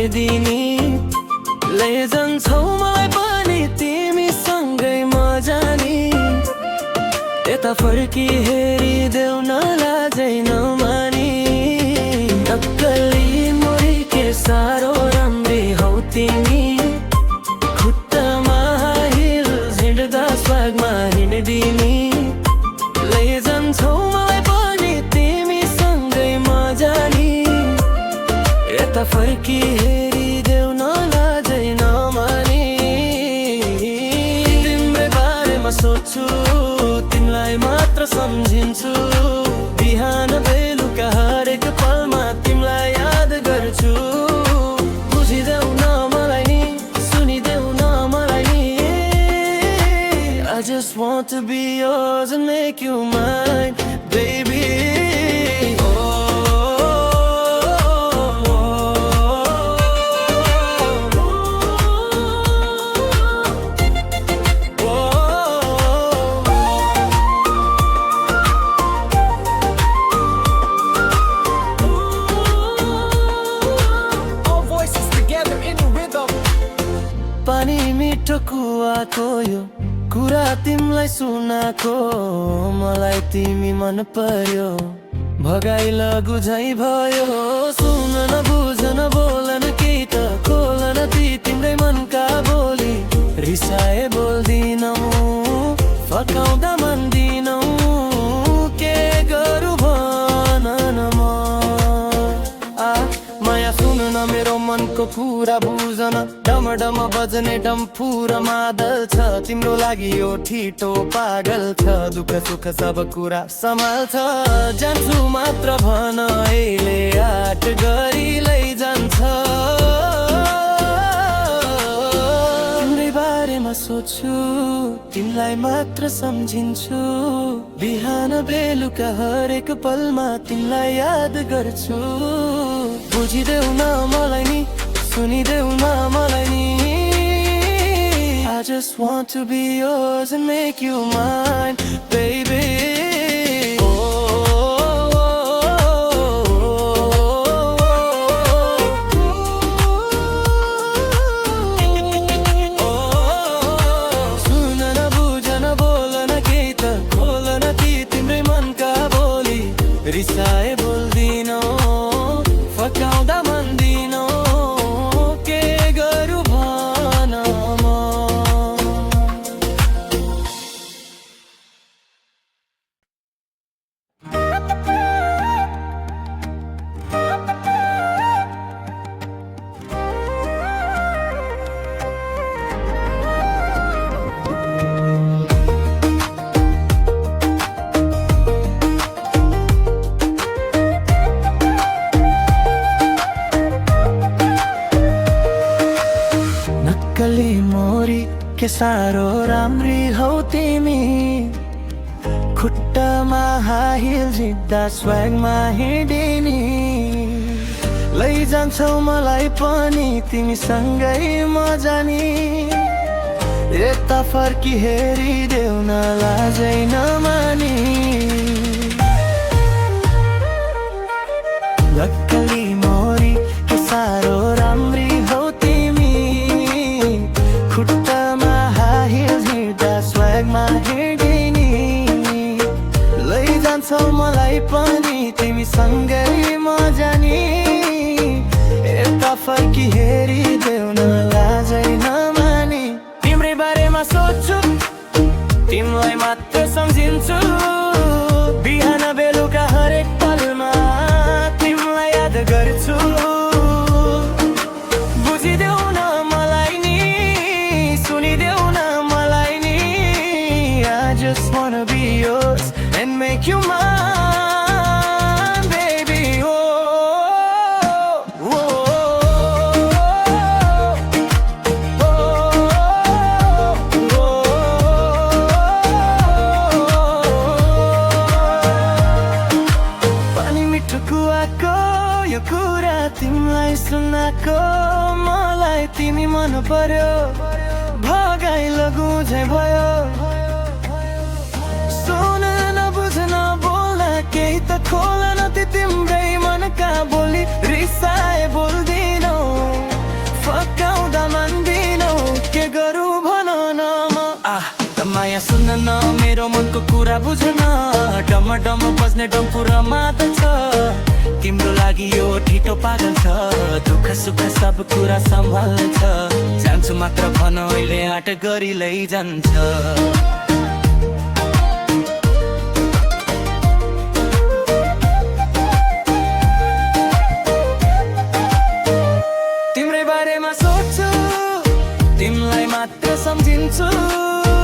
हिँड्दिनी लैजान्छौ मलाई पनि तिमीसँगै मजानी यता फर्की हेरिदेऊ न लाजै नमानी नक्कली मोरी के साह्रो राम्री हौ तिमी खुट्टामा हिल्स हिँड्दा स्वागमा हिँड्दिनी लैजान्छौ मलाई पनि तिमीसँगै मजानी यता फर्की हेरिदेऊ न लाजै नमानी तिम्रै बारेमा सोच्छु तिमीलाई मात्र सम्झिन्छु बिहान बेलुका हरेक पलमा तिमीलाई याद गर्छु बुझिदेऊ न मलाई नि सुनिदेऊ न मलाई नि I just want to be yours and make you mine baby पानी मिठो कुवाको यो कुरा तिमीलाई सुनाको मलाई तिमी मन पर्यो भगाइ लगु झै भयो सुन न बुझ न बोल न केही त खोल न ती तिम्रै मनका बोली रिसाए बोल्दिनौ फकाउँदा मान्दिनौ के गरौँ भन न म माया सुन न मेरो मनको कुरा बुझ न डम बजने डम्फु र मादल छ तिम्रो लागि यो ठिटो पागल छ दुःख सुख सब कुरा सम्हाल्छ जान्छु मात्र भन अहिले आट गरी लैजान्छ तिम्रै बारेमा सोच्छु तिमीलाई मात्र सम्झिन्छु बिहान बेलुका हरेक पलमा तिमीलाई याद गर्छु बुझिदेऊ न मलाई नि सुनिदेऊ न मलाई नि I just want to be yours and make you mine baby सुन न बुझ न बोल न केही त खोल न ती तिम्रै मनका बोली रिसाए बोल्दिनौ फकाउँदा मान्दिनौ के गरौँ भन म नक्कली मोरी के साह्रो राम्री हौ तिमी खुट्टामा हाई हिल जित्दा स्वागमा हिँडिनी लैजान्छौ मलाई पनि तिमीसँगै मजानी यता फर्की हेरिदेऊ न लाजै नमानी नक्कली मोरी के साह्रो राम्री हौ तिमी खुट्टामा हाई हिल हिँड्दा स्वागमा हिँडिनी लैजान्छौ मलाई पनि तिमीसँगै मजानी यता फर्की हेरिदेऊ न लाजै नमानी तिम्रै बारेमा सोच्छु तिमीलाई मात्र सम्झिन्छु बिहान बेलुका हरेक पलमा तिमीलाई याद गर्छु बुझिदेऊ न मलाई नि सुनिदेऊ न मलाई नि I just wanna be yours and make you mine baby oh, oh, oh, oh, पानी मिठो कुवाको यो कुरा तिमीलाई सुनाको मलाई तिमी मन पर्यो भगाइ लगु झै भयो सुन न बुझ न बोल केही त खोल न ती तिम्रै मनका बोली रिसाए बोल्दिनौ मनको कुरा बुझ्न डम डम बज्ने डम्पुरमा त छ तिम्रो लागि यो ठिटो पागल छ दुःख सुख सब कुरा सम्हाल्छ जान्छु मात्र भन अहिले आँट गरी लैजान्छ तिम्रै बारेमा सोच्छु तिमीलाई मात्र सम्झिन्छु